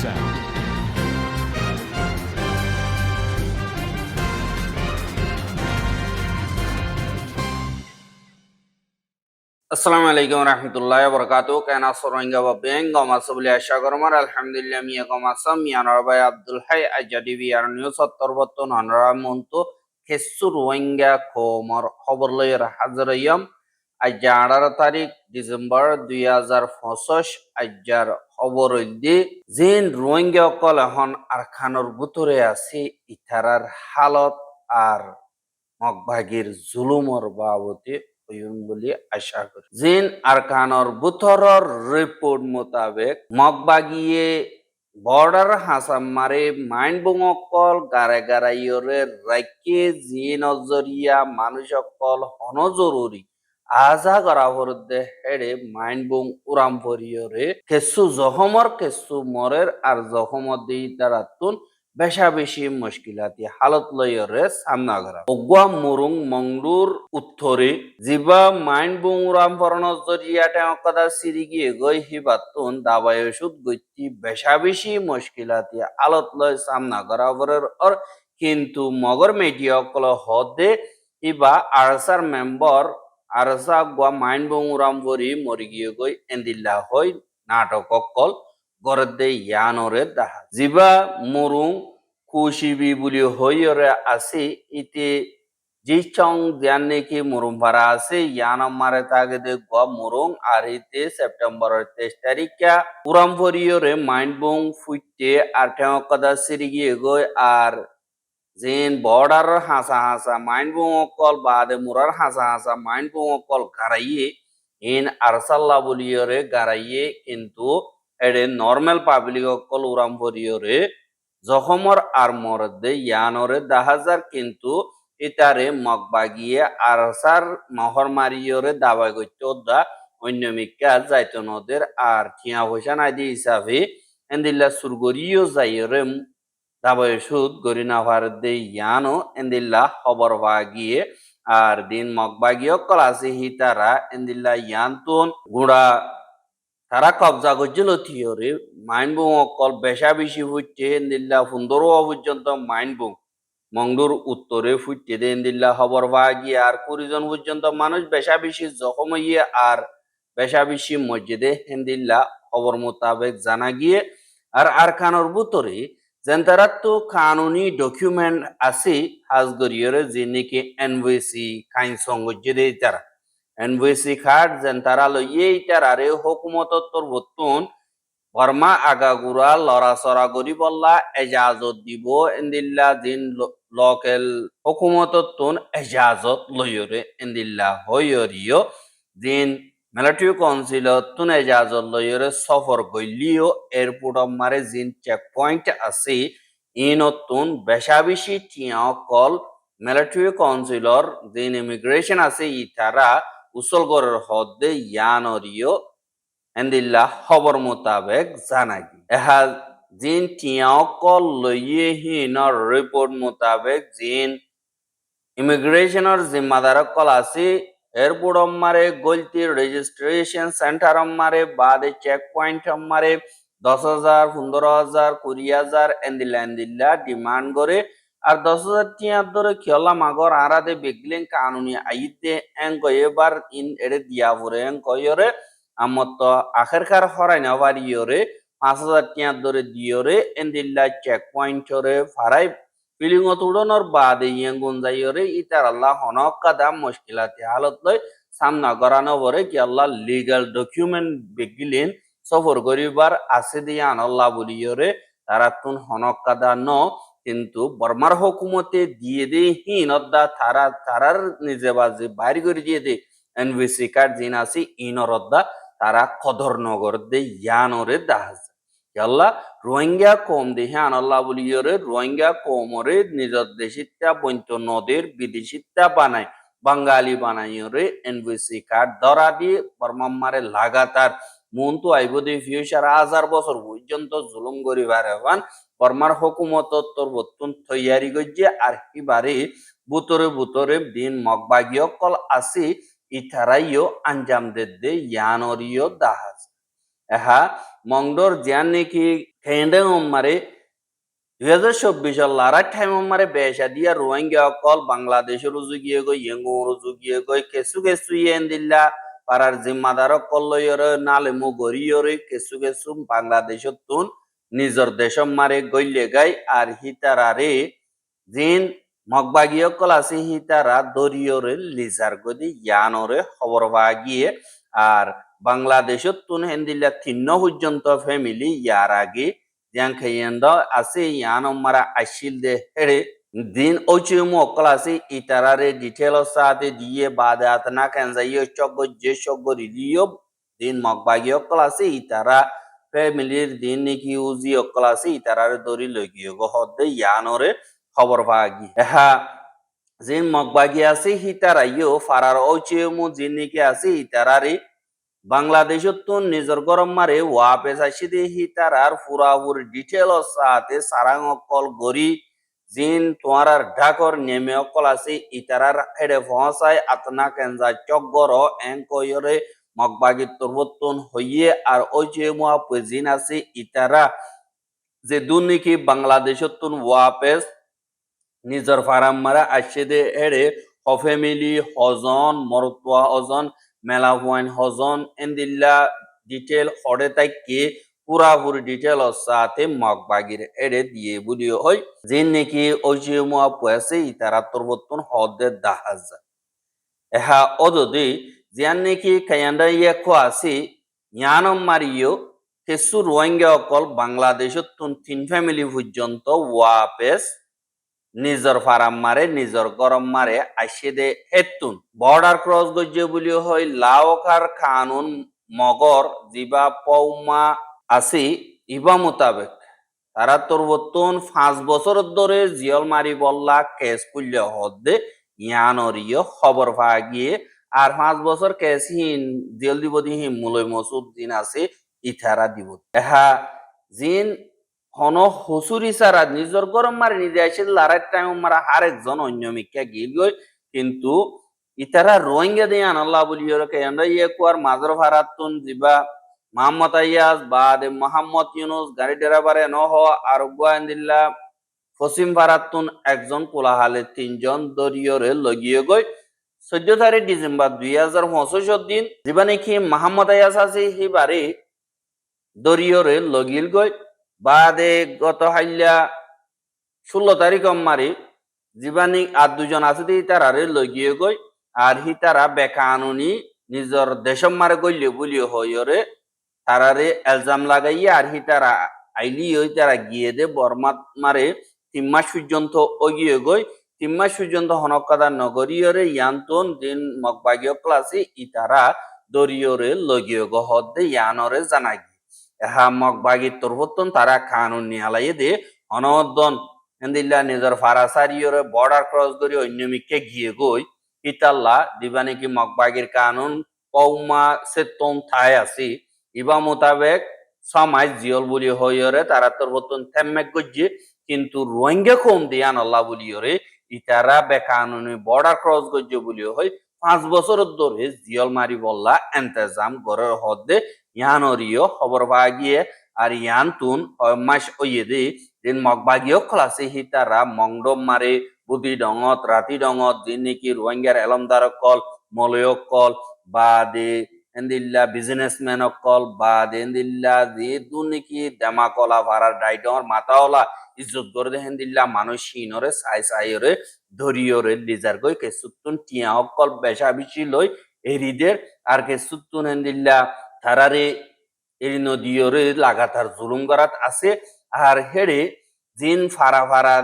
sound. আসসালামু আলাইকুম রহমতুল্লাহ বরকাত কেন সরঙ্গা বা বেঙ্গ মাসবলি আশা করমার আলহামদুলিল্লাহ মিয়া কমাসাম মিয়ানর ভাই Abdul high Azadi BR news সত্তরবত্তন হনরা Montu খেসু Rohingya খবর খবর লইয়ের হাজরয়ম আজ 18 তারিখ ডিসেম্বর 2025 আজ্জার খবর হইদি জিন রোহিঙ্গা অকল এখন আরখানোর ভিতরে আছে ইথারার হালত আর মগভাগির জুলুমর বাবতে হইন বলি আশা করি জিন আরকানর বুথরর রিপোর্ট মোতাবেক মগবাগিয়ে বর্ডার হাসাম মারে মাইন বঙকল গারে গারাইয়রে রাইকে জিন অজরিয়া মানুষ অকল হন জরুরি আজা করা হরদে হেড়ে মাইন বং উরাম পরিয়রে কেসু জহমর কেসু মরের আর জহমর দিই তারাতুন বেশা বেশি মুশকিলাতি হালত লয়রে সামনা করা অগুয়া মুরুং মংডুর উত্তরে জিবা মাইন বুংরাম পরনজ জরিয়া টেমকদা সিরিগিয়ে গই হিবাতুন দাবাই ওষুধ গইতি বেশা বেশি মুশকিলাতি হালত লয় সামনা করা বরের অর কিন্তু মগর মিডিয়া কল হদে ইবা আরসার মেম্বার আরসা গুয়া মাইন বুংরাম পরি মরি গিয়ে গই এন্দিল্লা হই নাটক কল গরদে ইয়ানরে দাহা জিবা মুরুং কুশিবি বুলি হইরে আছে ইতে জি চং জ্ঞান নেকি মুরুং ভাড়া আছে ইয়ানম মারে তাগে দে গ মুরুং আর ইতে সেপ্টেম্বর 23 তারিখা উরাম ভরিয়রে মাইন্ড বং ফুইতে আর ঠেও কদা সিরিগি গই আর জিন বর্ডার হাসা হাসা মাইন্ড বং অকল বাদে মুরার হাসা হাসা মাইন্ড বং অকল গারাইয়ে ইন আরসাল্লা বলিয়রে গারাইয়ে কিন্তু এডে নর্মাল পাবলিক অকল উরাম ভরিয়রে জখমর আর মরদে ইয়ানরে দাহাজার কিন্তু ইতারে মগবাগিয়ে আরসার মহর মারিয়রে দাবা গইতে দা অন্য মিকা যাইতো নদের আর থিয়া পয়সা নাই দি হিসাবে এন্দিল্লা সুরগরিও যাইরে দাবায় সুদ গরি না ভারদে ইয়ানো এন্দিল্লা খবর বাগিয়ে আর দিন মগবাগিয়ে কলাসি হিতারা এন্দিল্লা ইয়ান্তুন গুড়া তারা কবজা করছিল থিওরি মাইন্ড বুং অকল বেশা বেশি ফুটছে দিল্লা 15 পর্যন্ত মাইন্ড বুং মংডুর উত্তরে ফুটছে দেন দিল্লা খবর ভাগিয়ে আর 20 জন পর্যন্ত মানুষ বেশা বেশি জখম হইয়ে আর বেশা বেশি মসজিদে হেন্দিল্লা খবর মোতাবেক জানা গিয়ে আর আরকানোর ভিতরে যেন তারা তো কানুনি ডকুমেন্ট আছে হাজগরিয়রে যে নাকি এনভিসি কাইন সংগজ্জে তারা এনভিসি খাট যেন তারা লইয়ে তারারে হুকুমতর বর্তন বর্মা আগাগুড়া লড়াচড়া করি বললা এজাজত দিব এন্দিল্লা দিন লোকেল হুকুমতর এজাজত লইরে এন্দিল্লা হইরিও দিন মিলিটারি কাউন্সিলতুন এজাজত লইরে সফর গইলিও এয়ারপোর্ট মারে জিন চেক পয়েন্ট আছে ইনতুন বেশা বেশি টিয়া কল মিলিটারি কাউন্সিলর দিন ইমিগ্রেশন আছে ইতারা উসলগরের হদে ইয়ানরিও এন্দিল্লা খবর মোতাবেক জানাগি এহা জিন টিয়াও কল লইয়ে হিনর রিপোর্ট মোতাবেক জিন ইমিগ্রেশনের জিম্মাদার কল আছে এয়ারপোর্ট মারে গলতি রেজিস্ট্রেশন সেন্টার মারে বাদে চেক পয়েন্ট মারে 10,000 15,000 20,000 এন্দিল্লা ডিমান্ড করে আর 10,000 টিয়ার ধরে খেলা মাগর আরাদে বেগলেন কানুনি আইতে এং এবার ইন এড়ে দিয়া পরে এং কয়রে আমার তো আখেরকার হরাই না পারিয়রে 5,000 টিয়ার ধরে দিয়রে এন্দিল্লা চেক পয়েন্টরে ফারাই ফিলিং উড়ানোর বাদে ইয়েঙ্গুন যাইরে ইতার আল্লাহ হনক কাদাম মুশকিলাতি হালত লই সামনা করানো পরে কি আল্লাহ লিগাল ডকুমেন্ট বেগিলেন সফর করিবার আছে দিয়ে আনল্লাহ বলিয়রে তারা তুন হনক কাদা ন কিন্তু বর্মার হুকুমতে দিয়ে দে হিনদ্দা তারার নিজে বাজে বাইর করে দিয়ে দে এনভিসি কার্ড জিন আছে ইনরদ্দা তারা কদর নগর দে ইয়ানরে দাহাজ আল্লাহ রোহিঙ্গা কম দেহে আনাল্লাহ বলিয়রে রোহিঙ্গা কমরে নিজের দেশিতা বন্ত নদের বিদেশিতা বানায় বাঙালি বানাইরে এনভিসি কার্ড ধরা দিয়ে বর্মারে লাগাতার মন তো আইব দে ফিউচার 1000 বছর পর্যন্ত জুলুম করি বারেবান বর্মার হুকুমত তোর বর্তন তৈয়ারি গজ্জে আর কিবারে বুতরে দিন মগবাগীয় কল আসি ইথারাইও আঞ্জাম দে ইয়ানরিও দাহাজ এহা মংডর জিয়ান নেকি কেন্দ্রে মারে 2024 লারা টাইম মারে বেশা দিয়া রোহিঙ্গা অকল বাংলাদেশের উজুগিয়ে গই ইয়েঙ্গুর উজুগিয়ে গই কেসু কেসু ইয়েন দিল্লা পারার জিম্মাদার কল্লয়রে নালে মু গরিয়রে কেসু কেসু বাংলাদেশত তুন নিজর দেশম মারে গইলে গাই আর হিতারারে জিন মগবাগীয় কলাসি হিতারা দরিয়রে লিজার গদি ইয়ানরে খবর ভাগিয়ে আর বাংলাদেশত তুন হেন্দিল্লা তিন্ন পর্যন্ত ফ্যামিলি ইয়ার আগে yang kayenda ase yanam mara ashil de here din ochimu oklasi itarare detail sate diye bade atna kanza yo chogo je chogo ridiyo din magbagi oklasi itara family din niki uzi oklasi itarare dori logiyo go hodde yanore খবর ভাগি এহা জিন মগবাগি আছে হিতারা ইয়ো ফারার ওচিমু জিনিকে আছে ইতারারে বাংলাদেশত নিজর গরম মারে ওয়াপে চাইছি হিতার আর ফুরাফুর ডিটেল সাথে সারাং অকল গরি জিন তোমার ঢাকর নেমে অকল আছে ইতারার হেডে পৌঁছায় আতনা কেনজা চকগর এঙ্কয়রে মগবাগি তরবতন হইয়ে আর ওই যে মুয়াপে জিন আছে ইতারা যে দুর্নীতি বাংলাদেশত ওয়াপেস নিজর ফারাম মারা আসছে দে হেডে ফ্যামিলি হজন মরতুয়া হজন মেলা ওয়াইন হজন এন্দিল্লা ডিটেল হরে তাইকে পুরাপুরি ডিটেল সাথে মগবাগির এড়ে দিয়ে বুলিও হয় যে নাকি ওজিমুয়া পয়সে ইতারা তরবতন হদে দাহাজ এহা অদদি জিয়ান নাকি কায়ান্ডা ইয়ে কো আসি জ্ঞানম মারিও কেসু রোহিঙ্গা অকল বাংলাদেশত তিন ফ্যামিলি পর্যন্ত ওয়াপেস নিজর ফারাম মারে নিজর গরম মারে আসে দে হেতুন বর্ডার ক্রস গজ্জে বলি হয় লাওকার কানুন মগর জিবা পৌমা আসি ইবা মোতাবেক তারা তোরবতন 5 বছর ধরে জিয়ল মারি বল্লা কেস পুল্য হদ্দে ইয়ানরিয় খবর ভাগিয়ে আর 5 বছর কেস হিন জেল দিব দিহি মুলই মসুদ দিন আছে ইথারা দিব এহা জিন হন হসুরি সারা নিজর গরম মারি নিজে আসে লারার টাইম মারা আর একজন অন্য মিকা গিল গই কিন্তু ইতারা রোহিঙ্গা দিয়ে আনাল্লাহ বলি কেন্দ্র ইয়ে কুয়ার মাজর ভারাতুন জিবা মোহাম্মদ আয়াজ বাদে মোহাম্মদ ইউনুস গাড়ি ড্রাইভারে নহ আর গোয়ান্দিল্লা ফসিম ভারাতুন একজন কোলাহালে 3 জন দরিয়রে লগিয়ে গই 14 তারিখ ডিসেম্বর 2025 দিন জিবা নাকি মোহাম্মদ আয়াজ আছে হিবারে দরিয়রে লগিল গই বাদে গত হাইলা 16 তারিখ মারি জীবানী আর 2 জন আছে তারারে লগিয়ে গই আর হিতারা বেকানুনি নিজর দেশম মারে গইলে বলিও হইরে তারারে এলজাম লাগাইয়া আর হিতারা আইলি হই তারা গিয়ে দে বর্মাত মারে 3 মাস পর্যন্ত ওগিয়ে গই 3 মাস পর্যন্ত হনকাদা নগরীয়রে ইয়ান্তন দিন মগবাগীয় ক্লাসে ইতারা দরিয়রে লগিয়ে গো হদ্দে ইয়ানরে জানাই এহা মগবাগী তরবতন তারা কানুন নিয়ালাইয়ে দে অনদন এন্দিল্লা নিজর ফারাসারিয়রে বর্ডার ক্রস করি অন্যমিককে গিয়ে গই ইতাল্লা দিবানি কি মগবাগীর কানুন কৌমা সেতম থায় আসি ইবা মোতাবেক সমাজ জিয়ল বলি হইরে তারা তরবতন থেম্মেক গজ্জে কিন্তু রোহিঙ্গা কম দিয়ান আল্লাহ বলিয়রে ইতারা বেকানুনি বর্ডার ক্রস গজ্জে বলি হই 5 বছর ধরে জিয়ল মারি বললা এন্তেজাম গরের হদ্দে ইয়ানরিও খবর ভাগিয়ে আর ইয়ানতুন মাস ওইয়ে দে দিন মগবাগীয় ক্লাসে হিতারা মংডম মারে বুদি ডঙত রাতি ডঙত দিন নাকি রোহিঙ্গার এলমদার কল মলয় কল বা দে এন্দিল্লা বিজনেসম্যান কল বা দেন্দিল্লা যে দুর্নীতি দেমা কলা ভাড়ার ডাইডর মাতাওলা ইজ্জত করে দে হেন্দিল্লা মানুষ হিনরে সাই সাইরে ধরিয়রে লিজার গই কে সুতুন টিয়া অকল বেশা বেশি লই এরিদের আর কে সুতুন হেন্দিল্লা তারারে এরি নদীয়রে লাগাতার জুলুম করাত আছে আর হেরে জিন ফারা ফারা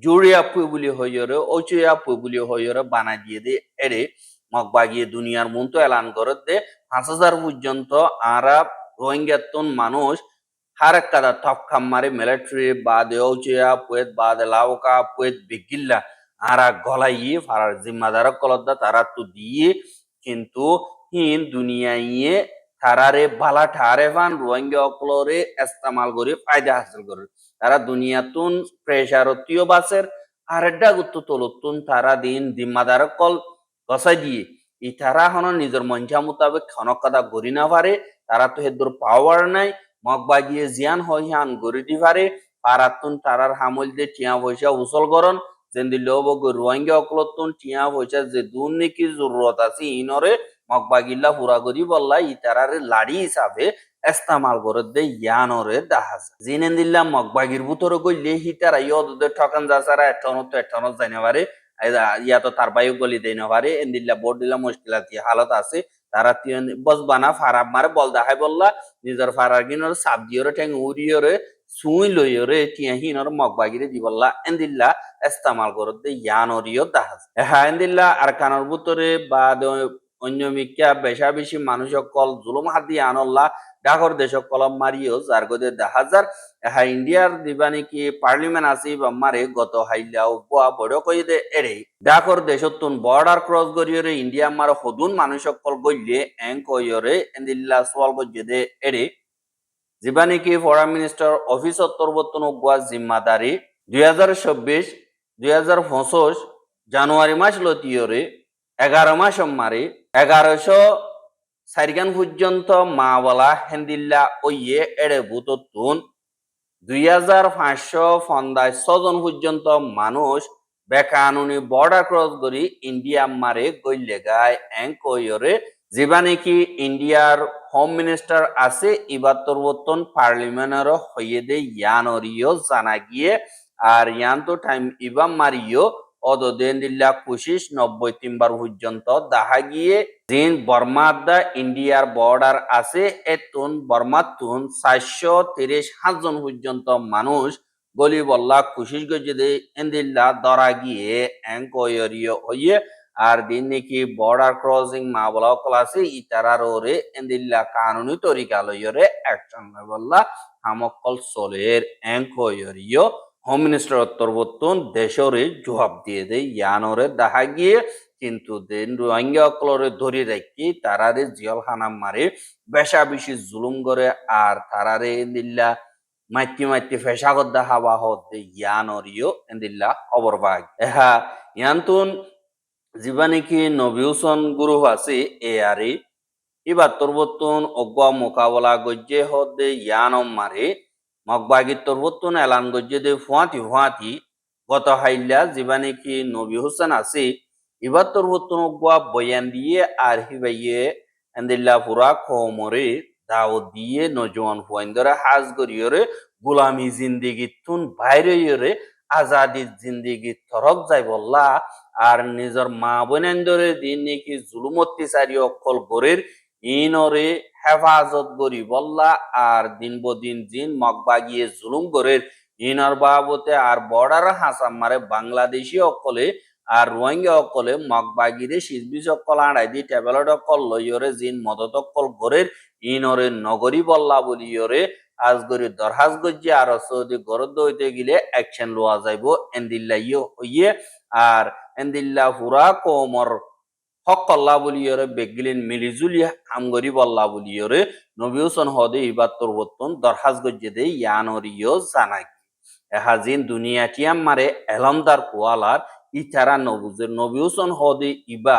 জুড়িয়া পুই বলি হইরে ওচুয়া পুই বলি হইরে বানা দিয়ে দে এরে মগবাগিয়ে দুনিয়ার মন তো এলান করে দে 5,000 পর্যন্ত আরব রোহিঙ্গাতন মানুষ হারেক কাদা টপ খাম মারে মিলিটারি বাদে ওচুয়া পুয়েত বাদে লাউকা পুয়েত বিগিল্লা আরা গলাইয়ে ফারার জিম্মাদার কলদা তারা তো দিয়ে কিন্তু হিন দুনিয়ায় তারারে বালা ঠারে ফান রোহিঙ্গা অকলরে ইস্তেমাল করে ফায়দা হাসিল করে তারা দুনিয়াতুন প্রেসারতীয় বাসের আরেড্ডা গুত্ত তলতুন তারা দিন জিম্মাদার কল গসাই দিয়ে ই তারা হন নিজের মঞ্চা মোতাবেক খনকাদা গড়ি না পারে তারা তো হেদুর পাওয়ার নাই মগবাগিয়ে জিয়ান হইহান গড়ি দিভারে পারাতুন তারার হামল দিয়ে টিয়া পয়সা উসল করন যেন লোব রোহিঙ্গা অকলতুন টিয়া পয়সা যে দুর্নীতি জরুরত আছে ইনরে মগবাগিল্লা পুরা করি বললা ইতারারে লাড়ি হিসাবে এস্তামাল করে দে ইয়ানরে দাহাজ জিনেন দিল্লা মগবাগির ভিতরে গইলে হিতারা ইয়দে ঠকান যাসারা এটনত জানে পারে ইয়া তো তার বায়ু গলি দেই না পারে এন্দিল্লা বোর্ড দিলা মুশকিলাতি হালত আছে তারা বসবানা ফারাব মারে বল দেখাই বললা নিজের ফারার কিনর সাপ দিয়রে ঠেং উড়িয়রে সুই লইয়রে টিয়া হিনর মগবাগিরে দি বললা এন্দিল্লা এস্তামাল করে দে ইয়ানরিও দাহাজ হ্যাঁ এন্দিল্লা আর কানর ভিতরে বা অন্য মিক্কা বেশা বেশি মানুষ কল জুলুম হাত দিয়ে আনল্লা ডাকর দেশ কলম মারিও যার গদে দেখা যার হ্যাঁ ইন্ডিয়ার দিবানি কি পার্লিমেন্ট আছে বা মারে গত হাইলা উপা বড় কই দে এরে ডাকর দেশতুন বর্ডার ক্রস করিয়রে ইন্ডিয়া মার হদুন মানুষ কল গইলে এং কইয়রে এন্দিল্লা সোয়াল গজে দে এরে জিবানি কি ফরেন মিনিস্টার অফিস তরবতন গুয়া জিম্মাদারি 2024 জানুয়ারি মাস লতিয়রে 11 মাস মারে 1100 পর্যন্ত মা বলা হেন্দিল্লা ওইয়ে এড়ে বুততুন 2556 জন পর্যন্ত মানুষ বেকানুনি বর্ডার ক্রস করি ইন্ডিয়া মারে গইলে গায় এং কইরে যেবা নাকি ইন্ডিয়ার হোম মিনিস্টার আছে ইবাত্তর বর্তন পার্লিমেন্টের হইয়ে দে ইয়ানরিও জানা গিয়ে আর ইয়ান তো টাইম ইবাম মারিও অদদেন দিল্লা 25-90 পর্যন্ত দেখা গিয়ে জিন বর্মাদা ইন্ডিয়ার বর্ডার আছে এতুন বর্মাতুন 437 জন পর্যন্ত মানুষ গলি বল্লা 25 গজে এন্দিল্লা দরা গিয়ে এঙ্কয়রিও হইয়ে আর দিন নাকি বর্ডার ক্রসিং মা বলা ক্লাসে ইতারার ওরে এন্দিল্লা কানুনি তরিকা লইরে অ্যাকশন বল্লা হামকল সোলের এঙ্কয়রিও হোম মিনিস্টার অত্তরবর্তন দেশরে জবাব দিয়ে দেয় ইয়ানরে দেখা গিয়ে কিন্তু দেন রোহিঙ্গা অকলরে ধরে রাখি তারারে জিয়লখানা মারে বেশা বেশি জুলুম করে আর তারারে দিল্লা মাইতি ফেসাগত দেখা বা হতে ইয়ানরিও এন্দিল্লা খবর পাই এহা ইয়ান্তুন যিবা নাকি নবিউসন গ্রুপ আছে এ আরে এবার তরবতন অজ্ঞা মোকাবলা গজ্জে হতে ইয়ানম মারে মগবাগি তরবতন এলান গজ্জে দে ফুয়াতি গত হাইল্লা যিবা নাকি নবী হোসেন আছে এবার তরবতন অজ্ঞা বয়ান দিয়ে আর হিবাইয়ে এন্দিল্লা পুরা খমরে দাওয়াত দিয়ে নজওয়ান ফুয়াইন্দরে হাজ করিয়রে গোলামি জিন্দিগি তুন বাইরে আজাদি জিন্দিগি তরফ যাই বললা আর নিজের মা বোনেন্দরে দিন নাকি জুলুম অত্যাচারী অকল গরের ইনরে হেফাজত করি বললা আর দিন বদিন জিন মগবাগিয়ে জুলুম গরের ইনর বাবতে আর বর্ডার হাসাম মারে বাংলাদেশি অকলে আর রোহিঙ্গা অকলে মগবাগিরে শিজবিজ অকল আড়াই দি টেবলেট অকল লইয়রে জিন মদত অকল গরের ইনরে নগরী বললা বলিয়রে আজগরি দরহাজ গজ্জে আর সৌদি গরদ হইতে গেলে অ্যাকশন লওয়া যাইব এন্দিল্লা ইয়ে আর এন্দিল্লা হুরা কোমর হক কল্লা বলিয়রে বেগিলিন মিলিজুলি আমগরি বল্লা বলিয়রে নবিউসন হদে ইবাত তরবতন দরহাজ গজ্জে দে ইয়ানরিও জানাই এহাজিন দুনিয়া টিয়াম মারে এলমদার কোয়ালার ইতারা নবুজের নবিউসন হদে ইবা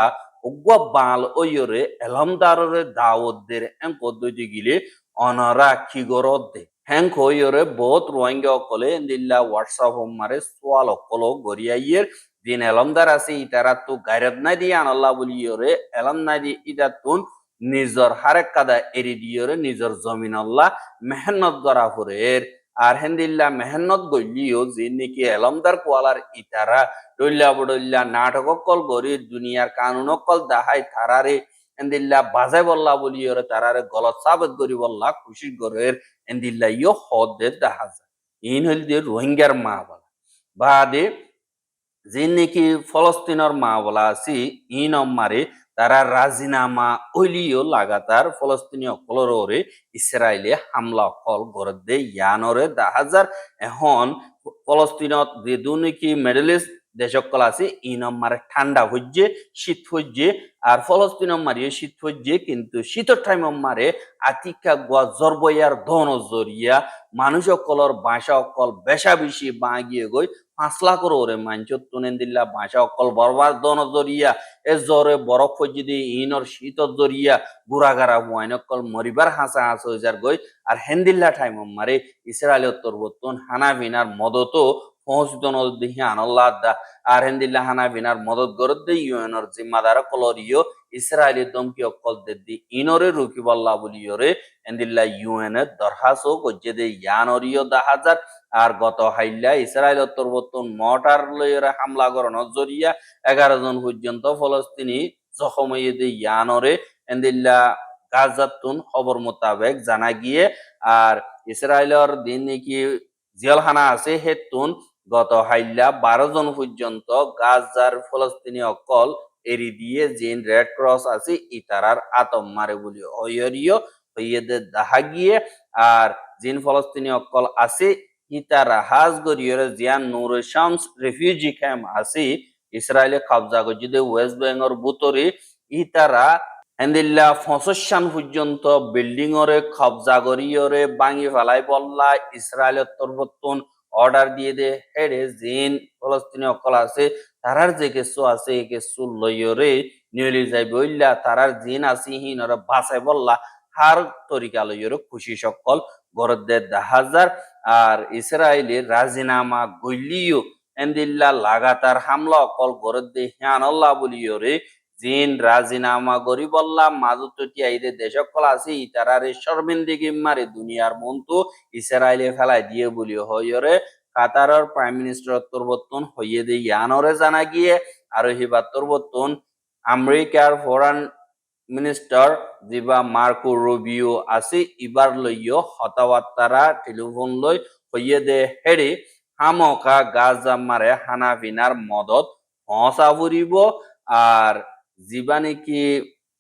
উগ্র বাল ওয়রে এলমদাররে দাওয়াতদের এম পদ্ধতি গিলে অনরা খিগরত দে হ্যাঙ্ক ওয়রে বহুত রোহিঙ্গা অকলে দিল্লা হোয়াটসঅ্যাপ মারে সোয়াল অকল গরিয়াইয়ের দিন এলমদার আছে ইতারা তো গায়রত নাই দিয়ে আনাল্লাহ বলিয়রে এলম নাই দিয়ে ইটা তুন নিজর হারেক কাদা এরি দিয়রে নিজর জমিন আল্লাহ মেহনত করা ফুরের আর হেন্দিল্লা মেহনত গলিও যে নাকি এলমদার কোয়ালার ইতারা ডল্লা বডল্লা নাটক কল গরি দুনিয়ার কানুন কল দাহাই তারারে এন্দিল্লা বাজাই বললা বলিয়রে তারারে গলত সাবেত করি বললা খুশি গরের এন্দিল্লা ইয় হদে দেখা যায় ইন হইল দিয়ে রোহিঙ্গার মা বলা বাদে যে নাকি ফলস্তিনের মা বলা আছে ইন মারে তারা রাজিনামা ওইলিও লাগাতার ফলস্তিনীয় কলরে ইসরায়েলে হামলা কল করে দে ইয়ানরে 10,000 এখন ফলস্তিনত যে নাকি মিডল ইস্ট দেশকল আছে ইনম মারে ঠান্ডা হইছে শীত হইছে আর ফলস্তিনম মারিয়ে শীত হইছে কিন্তু শীতর টাইম মারে আতিকা গজর বইয়ার ধন জরিয়া মানুষ অকলর বাসা অকল বেশা বেশি বাগিয়ে গই 5 লাখর ওরে মাঞ্চত তুনেন দিল্লা বাসা অকল বরবার ধন জরিয়া এ জ্বরে বরফ হইছে দি ইনর শীতর জরিয়া গুড়াগাড়া হুয়াইন অকল মরিবার হাসা হাস হয়ে যার গই আর হেন্দিল্লা টাইম মারে ইসরায়েলের তরবতন হানা বিনার মদতো পৌঁছিত নদী আনল্লাহ দা আর হেন্দিল্লা হানা বিনার মদত গরদ্দে ইউএনর জিম্মাদার কলরিও ইসরায়েলি দমকি অকল দেদি ইনরে রুকি বল্লা বলিওরে হেন্দিল্লা ইউএন এর দরখাস্ত গজ্জে দে ইয়ানরিও 10,000 আর গত হাইল্লা ইসরায়েলের তরবতন মর্টার লইরে হামলা করানোর জরিয়া 11 জন পর্যন্ত ফলস্তিনি জখম হয়ে দে ইয়ানরে হেন্দিল্লা গাজাতুন খবর মোতাবেক জানা গিয়ে আর ইসরায়েলের দিন নাকি জেলখানা আছে হেতুন গত হাইল্লা 12 জন পর্যন্ত গাজার ফলস্তিনি অকল এরি দিয়ে জিন রেড ক্রস আছে ইতারার আতম মারে বলি হইয়রিও হইয়েদে দেখা গিয়ে আর জিন ফলস্তিনি অকল আছে ইতারা হাজ গরিয়রে জিয়ান নূর শামস রেফিউজি ক্যাম্প আছে ইসরায়েলে কবজা গজিদে ওয়েস্ট বেঙ্গল বুতরি ইতারা হেন্দিল্লা 65 পর্যন্ত বিল্ডিং ওরে কবজা করিয়রে ভাঙি ফেলাই বললা ইসরায়েলের তরবতন অর্ডার দিয়ে দে হেডে জিন ফলস্তিনি অকল আছে তারার যে কিছু আছে এই কিছু লইয়রে নিয়লি যাই বইল্লা তারার জিন আছে হিনরে বাঁচাই বললা হার তরিকা লইয়রে খুশি সকল গরদে 10,000 আর ইসরায়েলের রাজিনামা গইলিও হেন্দিল্লা লাগাতার হামলা অকল গরদে হিয়ানল্লাহ বলিয়রে জিন রাজিনামা গরি বললাম মাজুতটি আইদে দেশকল আছে ইতারারে শর্মিন্দিগি মারে দুনিয়ার মন্তু ইসরায়েলে ফেলাই দিয়ে বলি হইরে কাতারের প্রাইম মিনিস্টার তরবতন হইয়ে দে ইয়ানরে জানা গিয়ে আর হিবা তরবতন আমেরিকার ফরেন মিনিস্টার জিবা মার্কো রুবিও আছে ইবার লইও হতাওয়াত্তারা টেলিফোন লই হইয়ে দে হেডি হামকা গাজা মারে হানাফিনার মদত হসা ফুরিব আর জীবানে কি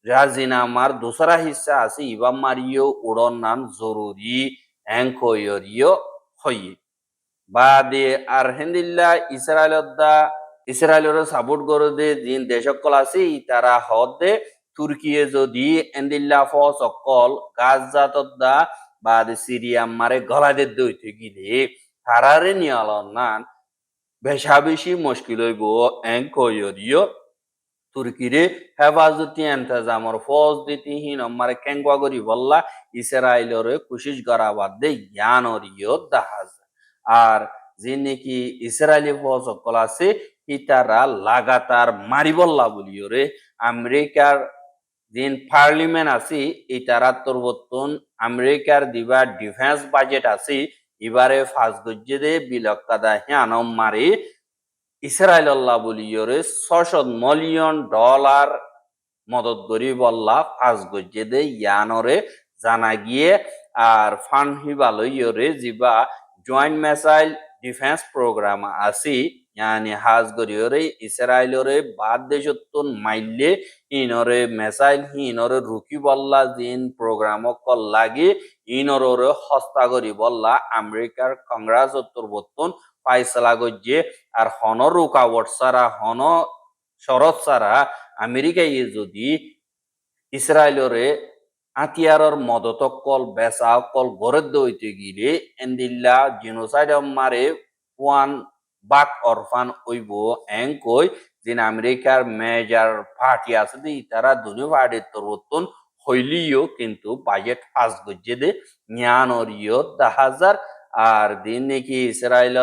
রাজিনামার দোসরা হিস্সা আছে ইবা মারিও উড়ন নাম জরুরি এঙ্কয়রিও হই বাদে আর হেন্দিল্লা ইসরায়েলের সাপোর্ট করে দে জিন দেশকল আছে তারা হদে তুর্কিয়ে যদি এন্দিল্লা ফস অকল গাজাতদা বাদে সিরিয়া মারে গলাদের দইতে গিলে তারারে নিয়ালন নান বেশা বেশি মুশকিল হইব এঙ্কয়রিও তুর্কিরে হেফাজতি এন্তেজামর ফৌজ দিতি হিন আমারে কেঙ্গা করি বললা ইসরায়েলরে কোশিশ করা বাদ দে ইয়ানরিও দাহাজ আর যে নাকি ইসরায়েলি ফৌজ সকল আছে ইতারা লাগাতার মারি বললা বলিওরে আমেরিকার জিন পার্লিমেন্ট আছে ইতারা তরবতন আমেরিকার দিবা ডিফেন্স বাজেট আছে এবারে ফাঁস গজ্জে দে বিলক্কাদা হিয়ানম মারি ইসরায়েল আল্লাহ বলিয়রে 600 মিলিয়ন ডলার মদত করি বললা ফাঁস গজ্জে দে ইয়ানরে জানা গিয়ে আর ফান্ড হিবালইয়রে জিবা জয়েন্ট মিসাইল ডিফেন্স প্রোগ্রাম আছে ইয়ানি হাজ গরিয়রে ইসরায়েলরে বাদ দেশত্তন মাইলে ইনরে মিসাইল হিনরে রুকি বললা জিন প্রোগ্রাম কল লাগে ইনরে হস্তা করি বললা আমেরিকার কংগ্রেস উত্তরবর্তন ফাইসলা গজ্জে আর হন রুকাওয়াট ছাড়া হন শরৎ ছাড়া আমেরিকায় যদি ইসরায়েলরে আতিয়ারর মদত কল বেসা কল গরদ হইতে গিলে এন্দিল্লা জিনোসাইড মারে ওয়ান বাক অরফান ওইব এঙ্কই যেন আমেরিকার মেজর পার্টি আছে দি তারা দুনি পার্টির তরবতন হইলিও কিন্তু বাজেট ফাঁস গজ্জে দে জ্ঞানরিও 10,000 আর দিন নাকি ইসরায়েল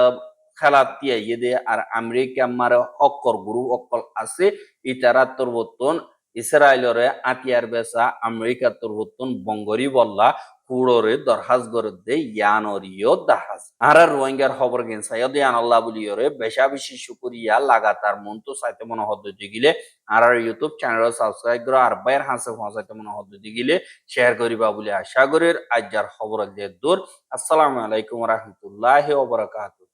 খেলাতি আইয়ে দে আর আমেরিকা মারে অক্কর গুরু অক্কল আছে ইতারা তরবতন ইসরায়েলরে আতিয়ার বেসা আমেরিকা তরবতন বঙ্গরি বললা কুড়রে দরহাজ করে দে ইয়ানরিও দাহাজ আর রোহিঙ্গার খবর গেন সাইয়দ ইয়ানাল্লাহ বলিয়রে বেশা বেশি শুকরিয়া লাগাতার মন্তু সাইতে মনে হদ্দে গিলে আর ইউটিউব চ্যানেল সাবস্ক্রাইব করে আর বাইর হাসে পৌঁছাইতে মনে হদ্দে গিলে শেয়ার করিবা বলে আশা করি আজ্জার খবর দে দূর আসসালামু আলাইকুম ওয়া রাহমাতুল্লাহি ওয়া বারাকাতুহু।